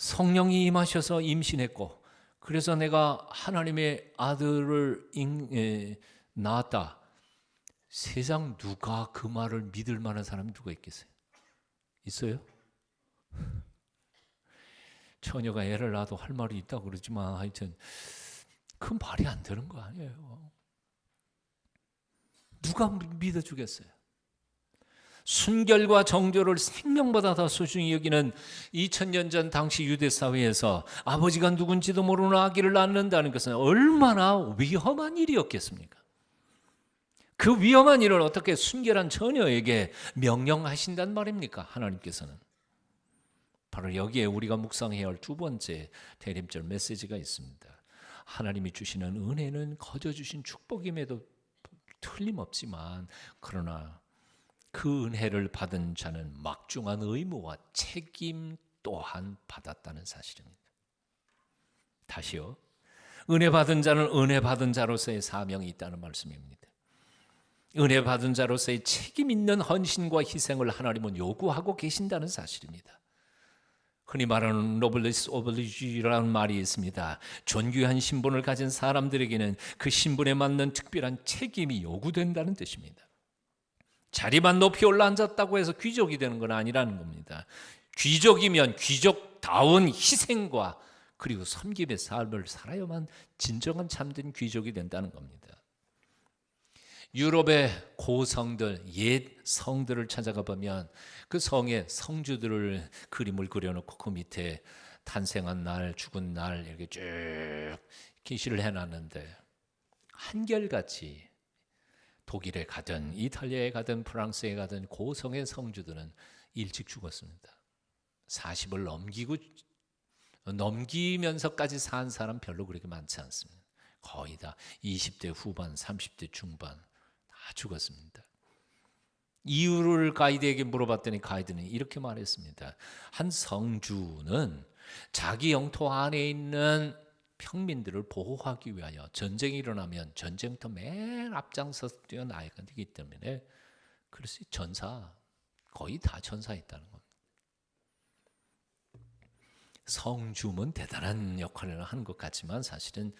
성령이 임하셔서 임신했고, 그래서 내가 하나님의 아들을 낳았다. 세상 누가 그 말을 믿을 만한 사람이 누가 있겠어요? 있어요? 처녀가 애를 낳아도 할 말이 있다고 그러지만 하여튼 그 말이 안 되는 거 아니에요. 누가 믿어주겠어요? 순결과 정결을 생명보다 더 소중히 여기는 2000년 전 당시 유대 사회에서 아버지가 누군지도 모르는 아기를 낳는다는 것은 얼마나 위험한 일이었겠습니까? 그 위험한 일을 어떻게 순결한 처녀에게 명령하신단 말입니까? 하나님께서는. 바로 여기에 우리가 묵상해야 할 두 번째 대림절 메시지가 있습니다. 하나님이 주시는 은혜는 거저 주신 축복임에도 틀림없지만, 그러나 그 은혜를 받은 자는 막중한 의무와 책임 또한 받았다는 사실입니다. 다시요. 은혜 받은 자는 은혜 받은 자로서의 사명이 있다는 말씀입니다. 은혜 받은 자로서의 책임 있는 헌신과 희생을 하나님은 요구하고 계신다는 사실입니다. 흔히 말하는 노블리스 오블리주라는 말이 있습니다. 존귀한 신분을 가진 사람들에게는 그 신분에 맞는 특별한 책임이 요구된다는 뜻입니다. 자리만 높이 올라앉았다고 해서 귀족이 되는 건 아니라는 겁니다. 귀족이면 귀족다운 희생과 그리고 섬김의 삶을 살아야만 진정한 참된 귀족이 된다는 겁니다. 유럽의 고성들, 옛 성들을 찾아가 보면 그 성의 성주들을 그림을 그려놓고 그 밑에 탄생한 날, 죽은 날 이렇게 쭉 게시를 해놨는데, 한결같이 독일에 가든 이탈리아에 가든 프랑스에 가든 고성의 성주들은 일찍 죽었습니다. 40을 넘기면서까지 산 사람 별로 그렇게 많지 않습니다. 거의 다 20대 후반, 30대 중반 다 죽었습니다. 이유를 가이드에게 물어봤더니 가이드는 이렇게 말했습니다. 한 성주는 자기 영토 안에 있는 평민들을 보호하기 위하여 전쟁이 일어나면 전쟁터 맨 앞장서서 뛰어나야 되기 때문에, 그래서 전사, 거의 다 전사했다는 겁니다. 성주면 대단한 역할을 하는 것 같지만 사실은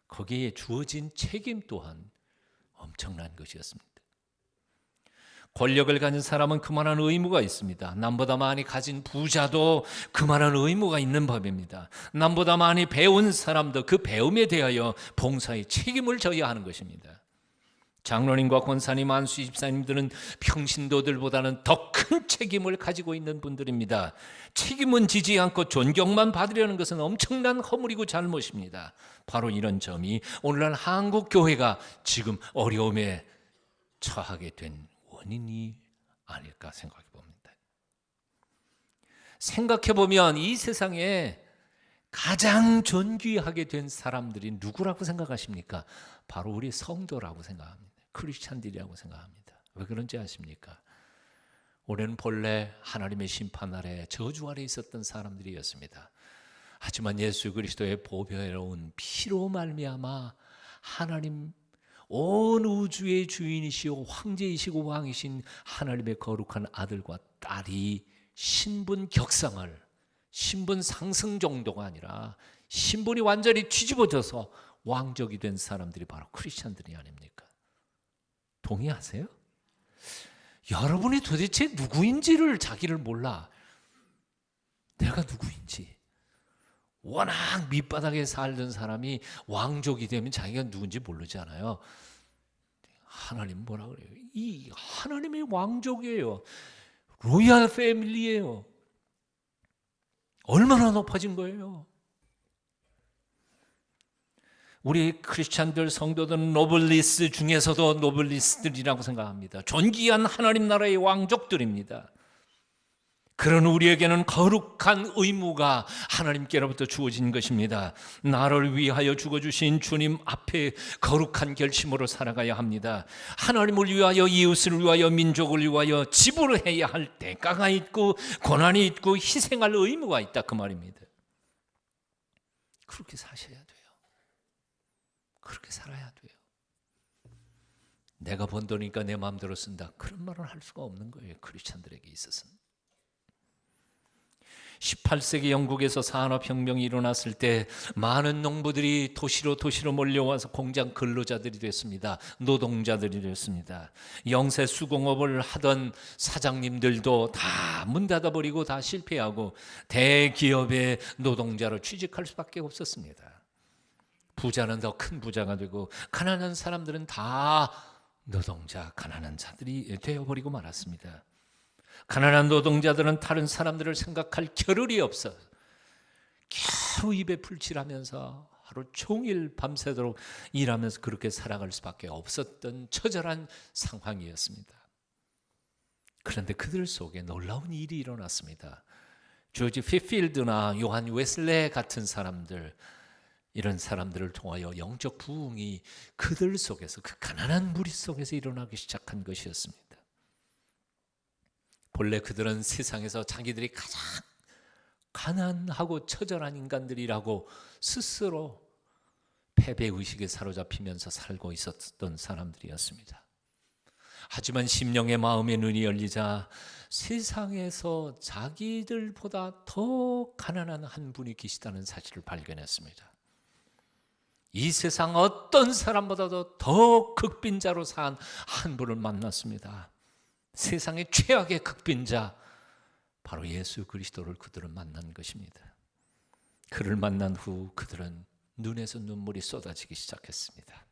거기에 주어진 책임 또한 엄청난 것이었습니다. 권력을 가진 사람은 그만한 의무가 있습니다. 남보다 많이 가진 부자도 그만한 의무가 있는 법입니다. 남보다 많이 배운 사람도 그 배움에 대하여 봉사의 책임을 져야 하는 것입니다. 장로님과 권사님, 안수 집사님들은 평신도들보다는 더 큰 책임을 가지고 있는 분들입니다. 책임은 지지 않고 존경만 받으려는 것은 엄청난 허물이고 잘못입니다. 바로 이런 점이 오늘날 한국 교회가 지금 어려움에 처하게 된 원인이 아닐까 생각해 봅니다. 생각해 보면 이 세상에 가장 존귀하게 된 사람들이 누구라고 생각하십니까? 바로 우리 성도라고 생각합니다. 크리스찬들이라고 생각합니다. 왜 그런지 아십니까? 올해는 본래 하나님의 심판 아래 저주 아래 있었던 사람들이었습니다. 하지만 예수 그리스도의 보배로운 피로 말미암아 하나님, 온 우주의 주인이시오 황제이시고 왕이신 하나님의 거룩한 아들과 딸이 신분 격상을, 신분 상승 정도가 아니라 신분이 완전히 뒤집어져서 왕족이 된 사람들이 바로 크리스찬들이 아닙니까? 동의하세요? 여러분이 도대체 누구인지를 자기를 몰라. 내가 누구인지. 워낙 밑바닥에 살던 사람이 왕족이 되면 자기가 누군지 모르잖아요. 하나님 뭐라 그래요? 이 하나님의 왕족이에요. 로얄 패밀리예요. 얼마나 높아진 거예요? 우리 크리스찬들 성도들은 노블리스 중에서도 노블리스들이라고 생각합니다. 존귀한 하나님 나라의 왕족들입니다. 그런 우리에게는 거룩한 의무가 하나님께로부터 주어진 것입니다. 나를 위하여 죽어주신 주님 앞에 거룩한 결심으로 살아가야 합니다. 하나님을 위하여, 이웃을 위하여, 민족을 위하여 지불해야 할 대가가 있고 고난이 있고 희생할 의무가 있다, 그 말입니다. 그렇게 사셔야 돼요. 그렇게 살아야 돼요. 내가 번 돈이니까 내 마음대로 쓴다, 그런 말을 할 수가 없는 거예요. 크리스찬들에게 있어서는. 18세기 영국에서 산업혁명이 일어났을 때 많은 농부들이 도시로 몰려와서 공장 근로자들이 됐습니다. 노동자들이 됐습니다. 영세 수공업을 하던 사장님들도 다 문 닫아버리고 다 실패하고 대기업의 노동자로 취직할 수밖에 없었습니다. 부자는 더 큰 부자가 되고 가난한 사람들은 다 노동자, 가난한 자들이 되어버리고 말았습니다. 가난한 노동자들은 다른 사람들을 생각할 겨를이 없어 겨우 입에 풀칠하면서 하루 종일 밤새도록 일하면서 그렇게 살아갈 수밖에 없었던 처절한 상황이었습니다. 그런데 그들 속에 놀라운 일이 일어났습니다. 조지 피필드나 요한 웨슬레 같은 사람들, 이런 사람들을 통하여 영적 부흥이 그들 속에서, 그 가난한 무리 속에서 일어나기 시작한 것이었습니다. 본래 그들은 세상에서 자기들이 가장 가난하고 처절한 인간들이라고 스스로 패배의식에 사로잡히면서 살고 있었던 사람들이었습니다. 하지만 심령의 마음의 눈이 열리자 세상에서 자기들보다 더 가난한 한 분이 계시다는 사실을 발견했습니다. 이 세상 어떤 사람보다도 더 극빈자로 산 한 분을 만났습니다. 세상의 최악의 극빈자, 바로 예수 그리스도를 그들은 만난 것입니다. 그를 만난 후 그들은 눈에서 눈물이 쏟아지기 시작했습니다.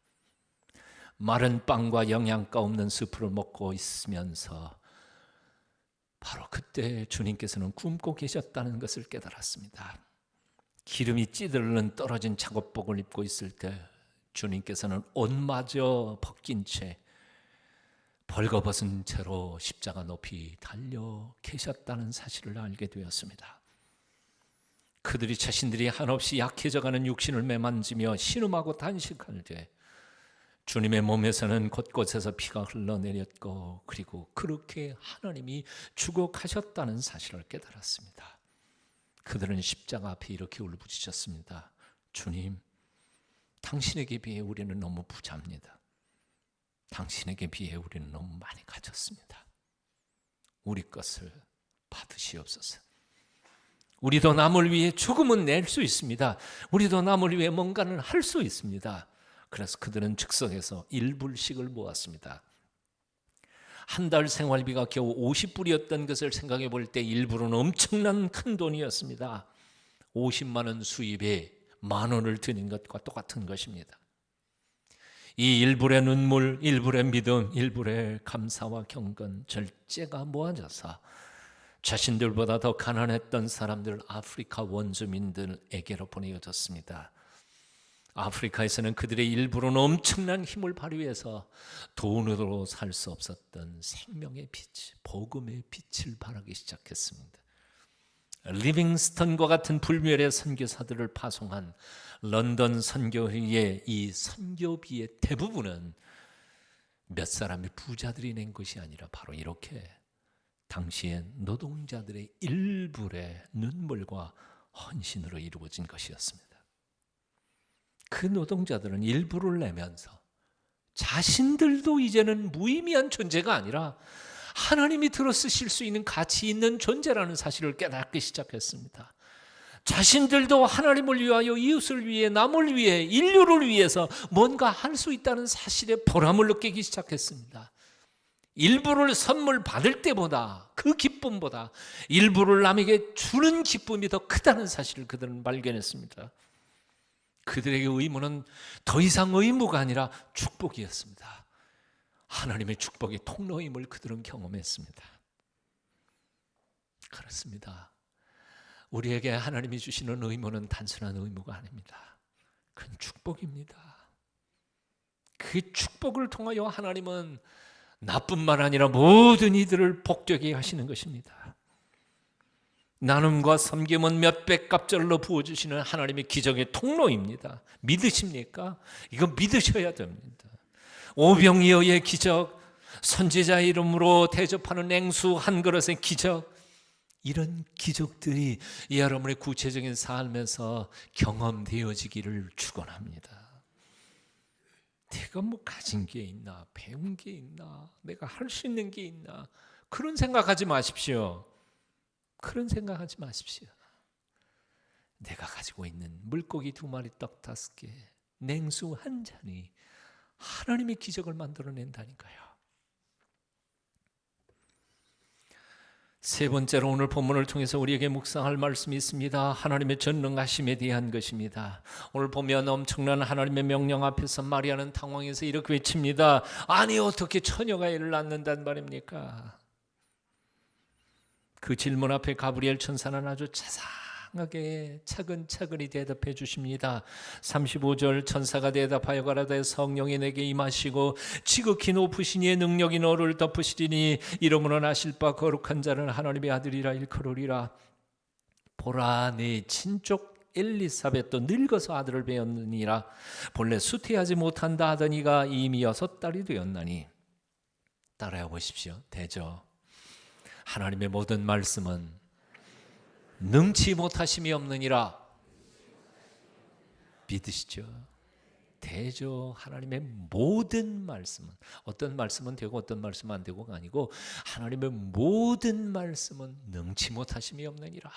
마른 빵과 영양가 없는 스프를 먹고 있으면서 바로 그때 주님께서는 굶고 계셨다는 것을 깨달았습니다. 기름이 찌들는 떨어진 작업복을 입고 있을 때 주님께서는 옷마저 벗긴 채 벌거벗은 채로 십자가 높이 달려 계셨다는 사실을 알게 되었습니다. 그들이 자신들이 한없이 약해져가는 육신을 매만지며 신음하고 단식할 때 주님의 몸에서는 곳곳에서 피가 흘러내렸고, 그리고 그렇게 하나님이 죽어 가셨다는 사실을 깨달았습니다. 그들은 십자가 앞에 이렇게 울부짖었습니다. 주님, 당신에게 비해 우리는 너무 부자입니다. 당신에게 비해 우리는 너무 많이 가졌습니다. 우리 것을 받으시옵소서. 우리도 남을 위해 조금은 낼 수 있습니다. 우리도 남을 위해 뭔가는 할 수 있습니다. 그래서 그들은 즉석에서 1불씩을 모았습니다. 한 달 생활비가 겨우 50불이었던 것을 생각해 볼 때 1불은 엄청난 큰 돈이었습니다. 50만 원 수입에 만 원을 드는 것과 똑같은 것입니다. 이 1불의 눈물, 1불의 믿음, 1불의 감사와 경건, 절제가 모아져서 자신들보다 더 가난했던 사람들, 아프리카 원주민들에게로 보내어졌습니다. 아프리카에서는 그들의 일부는 엄청난 힘을 발휘해서 돈으로 살 수 없었던 생명의 빛, 복음의 빛을 발하기 시작했습니다. 리빙스턴과 같은 불멸의 선교사들을 파송한 런던 선교회의 이 선교비의 대부분은 몇 사람의 부자들이 낸 것이 아니라 바로 이렇게 당시의 노동자들의 일불의 눈물과 헌신으로 이루어진 것이었습니다. 그 노동자들은 일부를 내면서 자신들도 이제는 무의미한 존재가 아니라 하나님이 들어쓰실 수 있는 가치 있는 존재라는 사실을 깨닫기 시작했습니다. 자신들도 하나님을 위하여, 이웃을 위해, 남을 위해, 인류를 위해서 뭔가 할 수 있다는 사실에 보람을 느끼기 시작했습니다. 일부를 선물 받을 때보다, 그 기쁨보다 일부를 남에게 주는 기쁨이 더 크다는 사실을 그들은 발견했습니다. 그들에게 의무는 더 이상 의무가 아니라 축복이었습니다. 하나님의 축복의 통로임을 그들은 경험했습니다. 그렇습니다. 우리에게 하나님이 주시는 의무는 단순한 의무가 아닙니다. 그건 축복입니다. 그 축복을 통하여 하나님은 나뿐만 아니라 모든 이들을 복되게 하시는 것입니다. 나눔과 섬김은 몇백 갑절로 부어주시는 하나님의 기적의 통로입니다. 믿으십니까? 이거 믿으셔야 됩니다. 오병이어의 기적, 선지자의 이름으로 대접하는 냉수 한 그릇의 기적, 이런 기적들이 여러분의 구체적인 삶에서 경험되어지기를 축원합니다. 내가 뭐 가진 게 있나, 배운 게 있나, 내가 할 수 있는 게 있나, 그런 생각하지 마십시오. 그런 생각하지 마십시오. 내가 가지고 있는 물고기 2마리, 떡 5개, 냉수 1잔이 하나님의 기적을 만들어낸다니까요. 세 번째로 오늘 본문을 통해서 우리에게 묵상할 말씀이 있습니다. 하나님의 전능하심에 대한 것입니다. 오늘 보면 엄청난 하나님의 명령 앞에서 마리아는 당황해서 이렇게 외칩니다. 아니 어떻게 처녀가 애를 낳는단 말입니까? 그 질문 앞에 가브리엘 천사는 아주 자상하게 차근차근히 대답해 주십니다. 35절 천사가 대답하여 가라되 성령이 내게 임하시고 지극히 높으신 이의 능력이 너를 덮으시리니 이러므로 나실 바 거룩한 자는 하나님의 아들이라 일컬으리라. 보라 내 친족 엘리사벳도 늙어서 아들을 배었느니라. 본래 수태하지 못한다 하더니가 이미 6달이 되었나니. 따라해 보십시오. 되죠. 하나님의 모든 말씀은 능치 못하심이 없느니라. 믿으시죠? 되죠. 하나님의 모든 말씀은, 어떤 말씀은 되고 어떤 말씀은 안 되고가 아니고 하나님의 모든 말씀은 능치 못하심이 없느니라.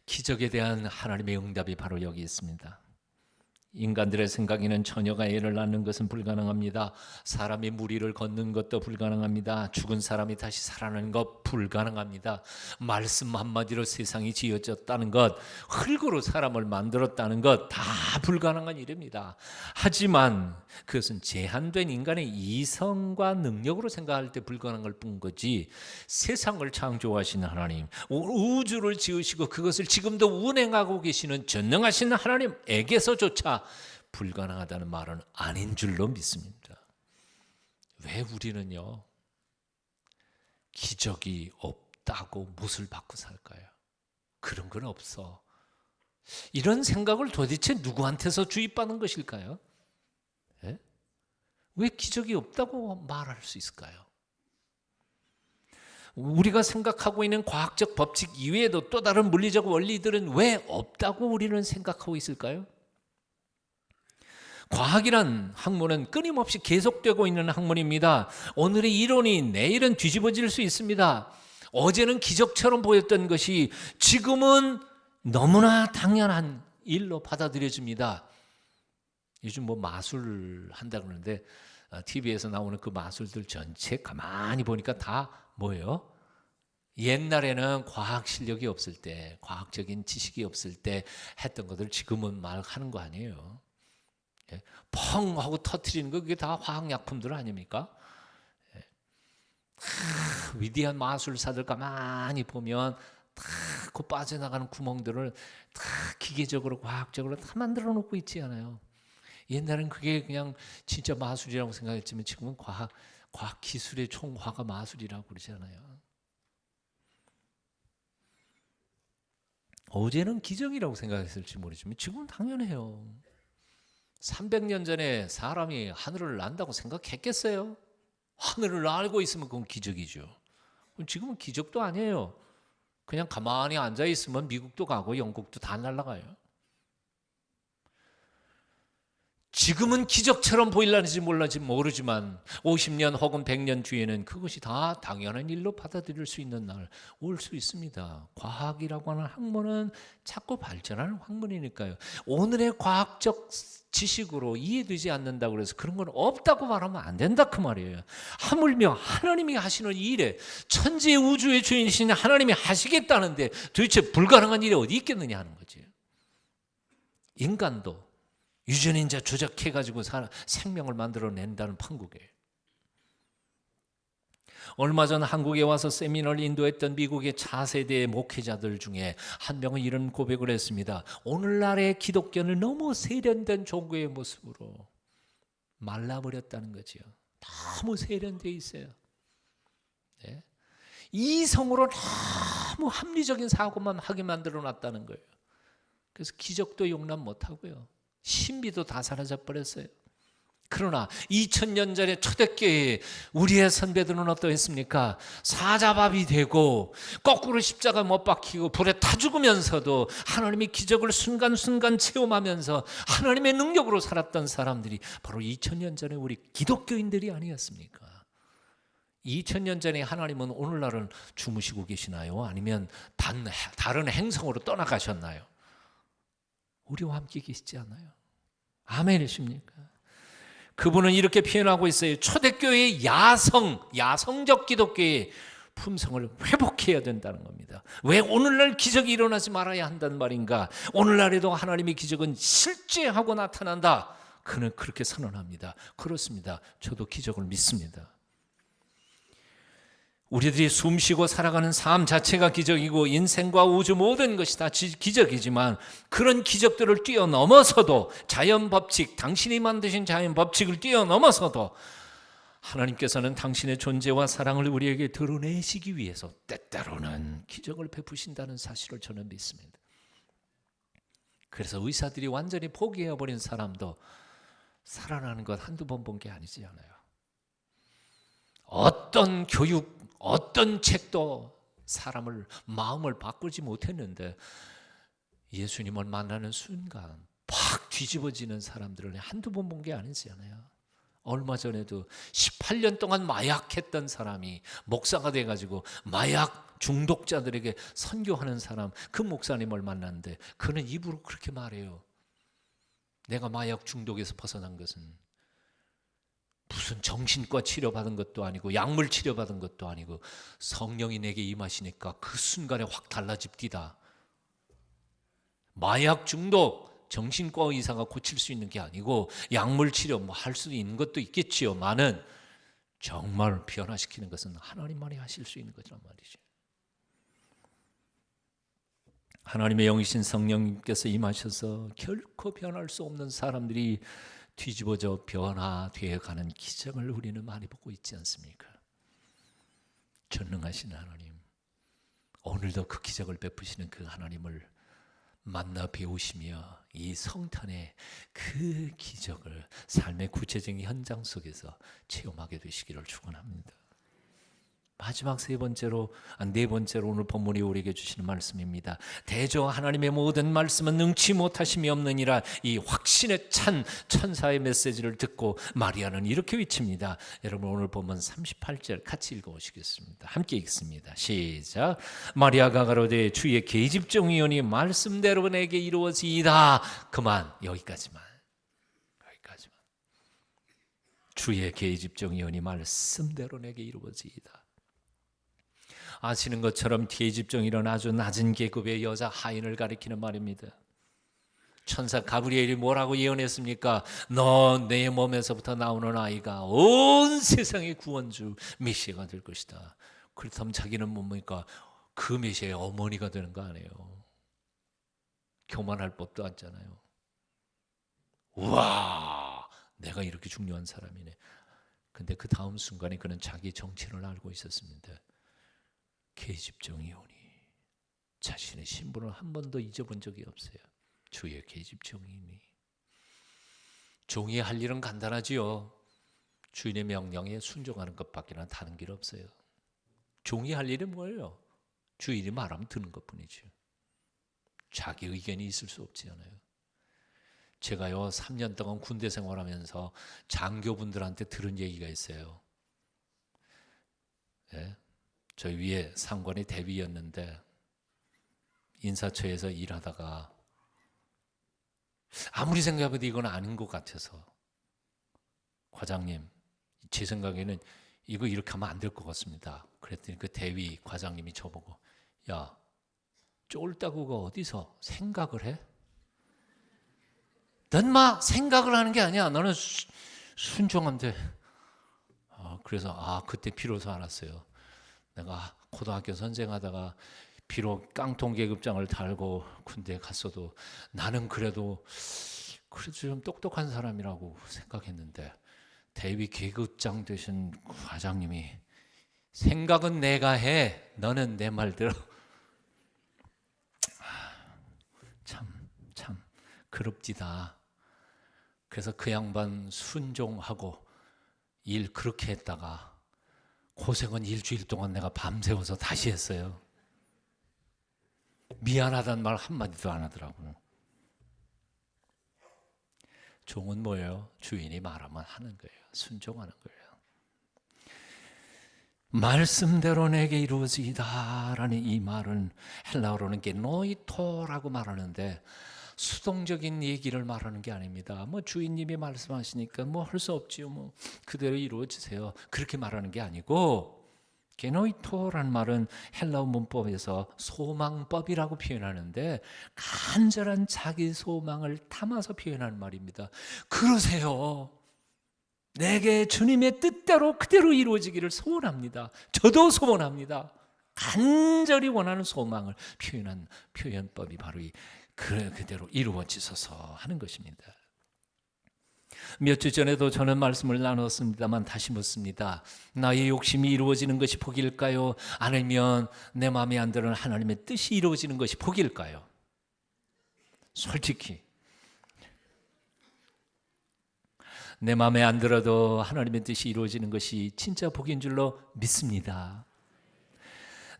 기적에 대한 하나님의 응답이 바로 여기 있습니다. 인간들의 생각에는 처녀가 애를 낳는 것은 불가능합니다. 사람이 무리를 걷는 것도 불가능합니다. 죽은 사람이 다시 살아나는 것 불가능합니다. 말씀 한마디로 세상이 지어졌다는 것, 흙으로 사람을 만들었다는 것 다 불가능한 일입니다. 하지만 그것은 제한된 인간의 이성과 능력으로 생각할 때 불가능할 뿐 거지, 세상을 창조하신 하나님, 우주를 지으시고 그것을 지금도 운행하고 계시는 전능하신 하나님에게서조차 불가능하다는 말은 아닌 줄로 믿습니다. 왜 우리는요 기적이 없다고 못을 받고 살까요? 그런 건 없어. 이런 생각을 도대체 누구한테서 주입받은 것일까요? 예? 왜 기적이 없다고 말할 수 있을까요? 우리가 생각하고 있는 과학적 법칙 이외에도 또 다른 물리적 원리들은 왜 없다고 우리는 생각하고 있을까요? 과학이란 학문은 끊임없이 계속되고 있는 학문입니다. 오늘의 이론이 내일은 뒤집어질 수 있습니다. 어제는 기적처럼 보였던 것이 지금은 너무나 당연한 일로 받아들여집니다. 요즘 뭐 마술 한다 그러는데 TV에서 나오는 그 마술들 전체 가만히 보니까 다 뭐예요? 옛날에는 과학 실력이 없을 때, 과학적인 지식이 없을 때 했던 것들 지금은 막 하는 거 아니에요. 펑 하고 터트리는 거 그게 다 화학약품들 아닙니까? 위대한 마술사들 가만히 보면 다 그 빠져나가는 구멍들을 다 기계적으로 과학적으로 다 만들어 놓고 있지 않아요. 옛날엔 그게 그냥 진짜 마술이라고 생각했지만 지금은 과학 기술의 총화가 마술이라고 그러잖아요. 어제는 기적이라고 생각했을지 모르지만 지금은 당연해요. 300년 전에 사람이 하늘을 난다고 생각했겠어요? 하늘을 날고 있으면 그건 기적이죠. 지금은 기적도 아니에요. 그냥 가만히 앉아 있으면 미국도 가고 영국도 다 날아가요. 지금은 기적처럼 보일는지 모르지만 50년 혹은 100년 뒤에는 그것이 다 당연한 일로 받아들일 수 있는 날 올 수 있습니다. 과학이라고 하는 학문은 자꾸 발전하는 학문이니까요. 오늘의 과학적 지식으로 이해되지 않는다고 해서 그런 건 없다고 말하면 안 된다 그 말이에요. 하물며 하나님이 하시는 일에, 천지 우주의 주인이신 하나님이 하시겠다는데 도대체 불가능한 일이 어디 있겠느냐 하는 거지. 인간도 유전인자 조작해가지고 생명을 만들어낸다는 판국이에요. 얼마 전 한국에 와서 세미나를 인도했던 미국의 차세대 목회자들 중에 한 명은 이런 고백을 했습니다. 오늘날의 기독교는 너무 세련된 종교의 모습으로 말라버렸다는 거지요. 너무 세련되어 있어요. 네? 이성으로 너무 합리적인 사고만 하게 만들어놨다는 거예요. 그래서 기적도 용납 못하고요. 신비도 다 사라져 버렸어요. 그러나 2000년 전에 초대교회에 우리의 선배들은 어떠했습니까? 사자밥이 되고 거꾸로 십자가 못 박히고 불에 타 죽으면서도 하나님의 기적을 순간순간 체험하면서 하나님의 능력으로 살았던 사람들이 바로 2000년 전에 우리 기독교인들이 아니었습니까? 2000년 전에 하나님은 오늘날은 주무시고 계시나요? 아니면 다른 행성으로 떠나가셨나요? 우리와 함께 계시지 않아요? 아멘이십니까? 그분은 이렇게 표현하고 있어요. 초대교회의 야성적 기독교의 품성을 회복해야 된다는 겁니다. 왜 오늘날 기적이 일어나지 말아야 한다는 말인가? 오늘날에도 하나님의 기적은 실제하고 나타난다. 그는 그렇게 선언합니다. 그렇습니다. 저도 기적을 믿습니다. 우리들이 숨쉬고 살아가는 삶 자체가 기적이고 인생과 우주 모든 것이 다 기적이지만 그런 기적들을 뛰어넘어서도 자연 법칙, 당신이 만드신 자연 법칙을 뛰어넘어서도 하나님께서는 당신의 존재와 사랑을 우리에게 드러내시기 위해서 때때로는 기적을 베푸신다는 사실을 저는 믿습니다. 그래서 의사들이 완전히 포기해버린 사람도 살아나는 것 한두 번 본 게 아니지 않아요. 어떤 교육, 어떤 책도 사람을 마음을 바꾸지 못했는데 예수님을 만나는 순간 팍 뒤집어지는 사람들을 한두 번 본 게 아니지 않아요. 얼마 전에도 18년 동안 마약했던 사람이 목사가 돼가지고 마약 중독자들에게 선교하는 사람, 그 목사님을 만났는데 그는 입으로 그렇게 말해요. 내가 마약 중독에서 벗어난 것은 무슨 정신과 치료받은 것도 아니고 약물 치료받은 것도 아니고 성령이 내게 임하시니까 그 순간에 확 달라집디다. 마약 중독 정신과 의사가 고칠 수 있는 게 아니고 약물 치료 뭐 할 수도 있는 것도 있겠지요만은 정말 변화시키는 것은 하나님만이 하실 수 있는 거란 말이죠. 하나님의 영이신 성령님께서 임하셔서 결코 변할 수 없는 사람들이 뒤집어져 변화되어 가는 기적을 우리는 많이 보고 있지 않습니까? 전능하신 하나님, 오늘도 그 기적을 베푸시는 그 하나님을 만나 배우시며 이 성탄의 그 기적을 삶의 구체적인 현장 속에서 체험하게 되시기를 축원합니다. 마지막 네 번째로 오늘 본문이 우리에게 주시는 말씀입니다. 대저 하나님의 모든 말씀은 능치 못하심이 없느니라. 이 확신에 찬 천사의 메시지를 듣고 마리아는 이렇게 외칩니다. 여러분 오늘 본문 38절 같이 읽어보시겠습니다. 함께 읽습니다. 시작. 마리아가 가로되 주의 계집종이오니 말씀대로 내게 이루어지이다. 그만. 여기까지만. 주의 계집종이오니 말씀대로 내게 이루어지이다. 아시는 것처럼 계집종이란 아주 낮은 계급의 여자 하인을 가리키는 말입니다. 천사 가브리엘이 뭐라고 예언했습니까? 너 내 몸에서부터 나오는 아이가 온 세상의 구원주 메시아가 될 것이다. 그렇다면 자기는 뭡니까? 그 메시아의 어머니가 되는 거 아니에요. 교만할 법도 않잖아요. 우와, 내가 이렇게 중요한 사람이네. 근데 그 다음 순간에 그는 자기 정체를 알고 있었습니다. 계집종이오니 자신의 신분을 한 번도 잊어본 적이 없어요. 주의 계집종이니. 종이 할 일은 간단하지요. 주인의 명령에 순종하는 것밖에 다른 길 없어요. 종이 할 일은 뭐예요? 주인이 말하면 듣는 것뿐이죠. 자기 의견이 있을 수 없지 않아요. 제가요 3년 동안 군대 생활하면서 장교분들한테 들은 얘기가 있어요. 네? 저희 위에 상관이 대위였는데 인사처에서 일하다가 아무리 생각해도 이건 아닌 것 같아서 과장님, 제 생각에는 이거 이렇게 하면 안 될 것 같습니다. 그랬더니 그 대위 과장님이 저보고 야, 쫄따구가 어디서 생각을 해? 넌 막 생각을 하는 게 아니야. 너는 순종하면 돼. 그래서 그때 비로소 알았어요. 내가 고등학교 선생하다가 비록 깡통 계급장을 달고 군대에 갔어도 나는 그래도 좀 똑똑한 사람이라고 생각했는데 대위 계급장 되신 과장님이 생각은 내가 해. 너는 내 말 들어. 참 그럽디다. 그래서 그 양반 순종하고 일 그렇게 했다가 고생은 일주일 동안 내가 밤새워서 다시 했어요. 미안하다는 말 한마디도 안 하더라고요. 종은 뭐예요? 주인이 말하면 하는 거예요. 순종하는 거예요. 말씀대로 내게 이루어지이다 라는 이 말은 헬라어로는 게노이토라고 말하는데 수동적인 얘기를 말하는 게 아닙니다. 뭐 주인님이 말씀하시니까 뭐 할 수 없지요. 뭐 그대로 이루어지세요. 그렇게 말하는 게 아니고 게노이토라는 말은 헬라어 문법에서 소망법이라고 표현하는데 간절한 자기 소망을 담아서 표현하는 말입니다. 그러세요. 내게 주님의 뜻대로 그대로 이루어지기를 소원합니다. 저도 소원합니다. 간절히 원하는 소망을 표현한 표현법이 바로 그대로 이루어지소서 하는 것입니다. 몇 주 전에도 저는 말씀을 나눴습니다만 다시 묻습니다. 나의 욕심이 이루어지는 것이 복일까요? 아니면 내 마음에 안 드는 하나님의 뜻이 이루어지는 것이 복일까요? 솔직히 내 마음에 안 들어도 하나님의 뜻이 이루어지는 것이 진짜 복인 줄로 믿습니다.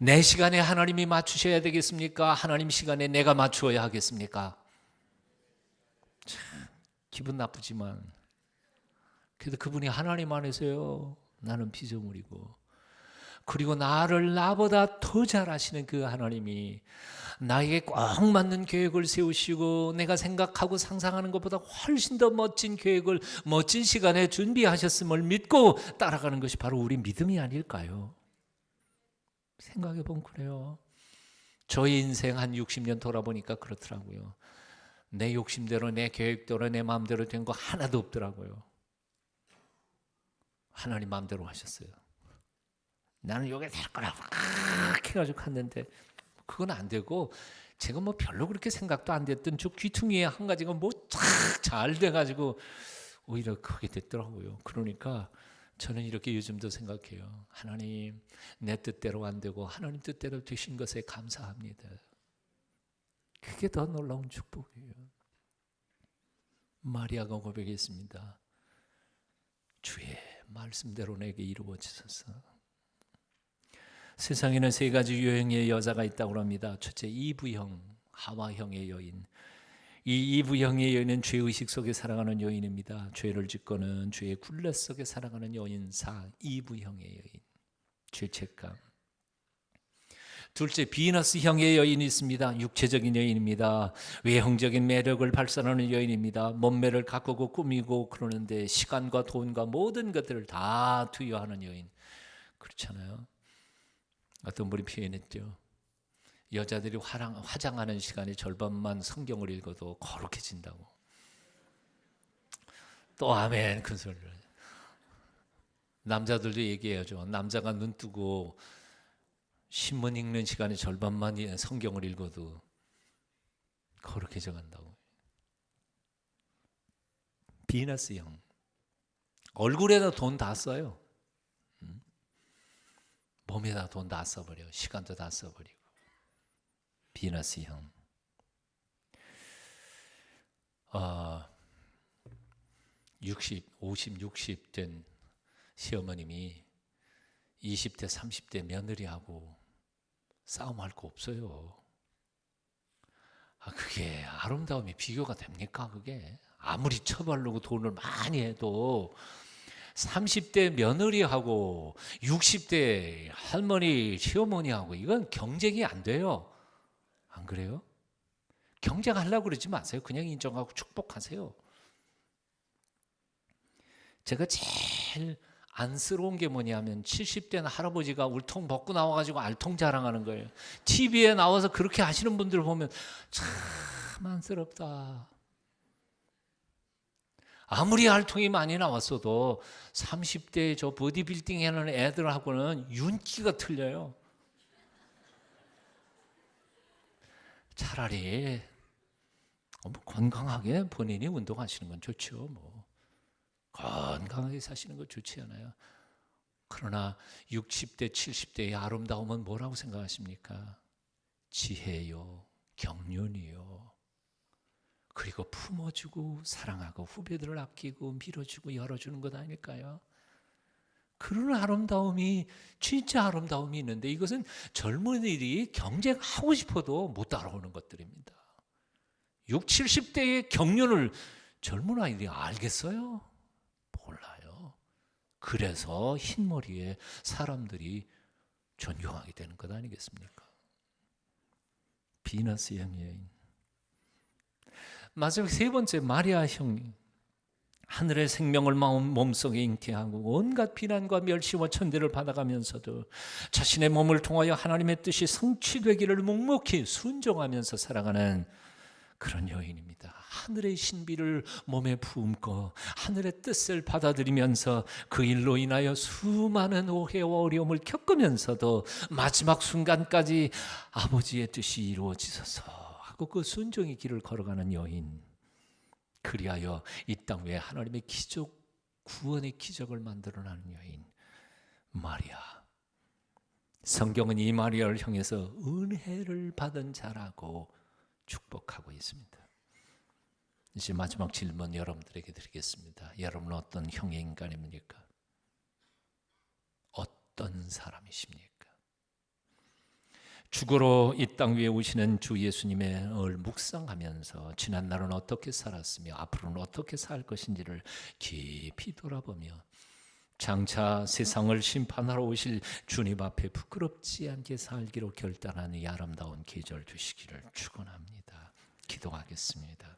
내 시간에 하나님이 맞추셔야 되겠습니까? 하나님 시간에 내가 맞추어야 하겠습니까? 참 기분 나쁘지만 그래도 그분이 하나님 안에서요, 나는 피조물이고, 그리고 나를 나보다 더 잘 아시는 그 하나님이 나에게 꼭 맞는 계획을 세우시고 내가 생각하고 상상하는 것보다 훨씬 더 멋진 계획을 멋진 시간에 준비하셨음을 믿고 따라가는 것이 바로 우리 믿음이 아닐까요? 생각해 보면 그래요. 저희 인생 한 60년 돌아보니까 그렇더라고요. 내 욕심대로 내 계획대로 내 마음대로 된 거 하나도 없더라고요. 하나님 마음대로 하셨어요. 나는 여기 될 거라고 해가지고 갔는데 그건 안 되고, 제가 뭐 별로 그렇게 생각도 안 됐던 저 귀퉁이에 한 가지가 뭐 잘 돼가지고 오히려 그게 됐더라고요. 그러니까 저는 이렇게 요즘도 생각해요. 하나님 내 뜻대로 안 되고 하나님 뜻대로 되신 것에 감사합니다. 그게 더 놀라운 축복이에요. 마리아가 고백했습니다. 주의 말씀대로 내게 이루어지소서. 세상에는 세 가지 유형의 여자가 있다고 합니다. 첫째, 이브형, 하와형의 여인. 이 이브형의 여인은 죄의식 속에 살아가는 여인입니다. 죄를 짓고는 죄의 굴레 속에 살아가는 여인사, 이브형의 여인. 죄책감. 둘째, 비너스형의 여인이 있습니다. 육체적인 여인입니다. 외형적인 매력을 발산하는 여인입니다. 몸매를 가꾸고 꾸미고 그러는데 시간과 돈과 모든 것들을 다 투여하는 여인. 그렇잖아요. 어떤 분이 표현했죠. 여자들이 화장하는 시간이 절반만 성경을 읽어도 거룩해진다고. 또 아멘 그 소리를. 남자들도 얘기해야죠. 남자가 눈 뜨고 신문 읽는 시간의 절반만 성경을 읽어도 거룩해져 간다고. 비너스형. 얼굴에다 돈 다 써요. 몸에다 돈 다 써버려. 시간도 다 써버리고. 비너스형. 50, 60 된 시어머님이 20대, 30대 며느리하고 싸움할 거 없어요. 그게 아름다움이 비교가 됩니까? 그게 아무리 처바르고 돈을 많이 해도 30대 며느리하고 60대 할머니, 시어머니하고 이건 경쟁이 안 돼요. 안 그래요? 경쟁하려고 그러지 마세요. 그냥 인정하고 축복하세요. 제가 제일 안쓰러운 게 뭐냐면 70대 할아버지가 울통 벗고 나와가지고 알통 자랑하는 거예요. TV에 나와서 그렇게 하시는 분들 보면 참 안쓰럽다. 아무리 알통이 많이 나왔어도 30대 저 보디빌딩 하는 애들하고는 윤기가 틀려요. 차라리 건강하게 본인이 운동하시는 건 좋죠. 뭐 건강하게 사시는 거 좋지 않아요. 그러나 60대, 70대의 아름다움은 뭐라고 생각하십니까? 지혜요, 경륜이요. 그리고 품어주고 사랑하고 후배들을 아끼고 밀어주고 열어주는 것 아닐까요? 그런 아름다움이 진짜 아름다움이 있는데 이것은 젊은이들이 경쟁하고 싶어도 못 따라오는 것들입니다. 60, 70대의 경륜을 젊은 아이들이 알겠어요? 몰라요. 그래서 흰머리에 사람들이 존경하게 되는 것 아니겠습니까? 비너스형 여인. 마지막 세 번째 마리아 형. 하늘의 생명을 몸속에 잉태하고 온갖 비난과 멸시와 천대를 받아가면서도 자신의 몸을 통하여 하나님의 뜻이 성취되기를 묵묵히 순종하면서 살아가는 그런 여인입니다. 하늘의 신비를 몸에 품고 하늘의 뜻을 받아들이면서 그 일로 인하여 수많은 오해와 어려움을 겪으면서도 마지막 순간까지 아버지의 뜻이 이루어지소서 하고 그 순종의 길을 걸어가는 여인. 그리하여 이 땅 위에 하나님의 기적, 구원의 기적을 만들어내는 여인 마리아. 성경은 이 마리아를 향해서 은혜를 받은 자라고 축복하고 있습니다. 이제 마지막 질문 여러분들에게 드리겠습니다. 여러분은 어떤 형의 인간입니까? 어떤 사람이십니까? 죽으러 이 땅 위에 오시는 주 예수님의 을 묵상하면서 지난 날은 어떻게 살았으며 앞으로는 어떻게 살 것인지를 깊이 돌아보며 장차 세상을 심판하러 오실 주님 앞에 부끄럽지 않게 살기로 결단하는 이 아름다운 계절 되시기를 축원합니다. 기도하겠습니다.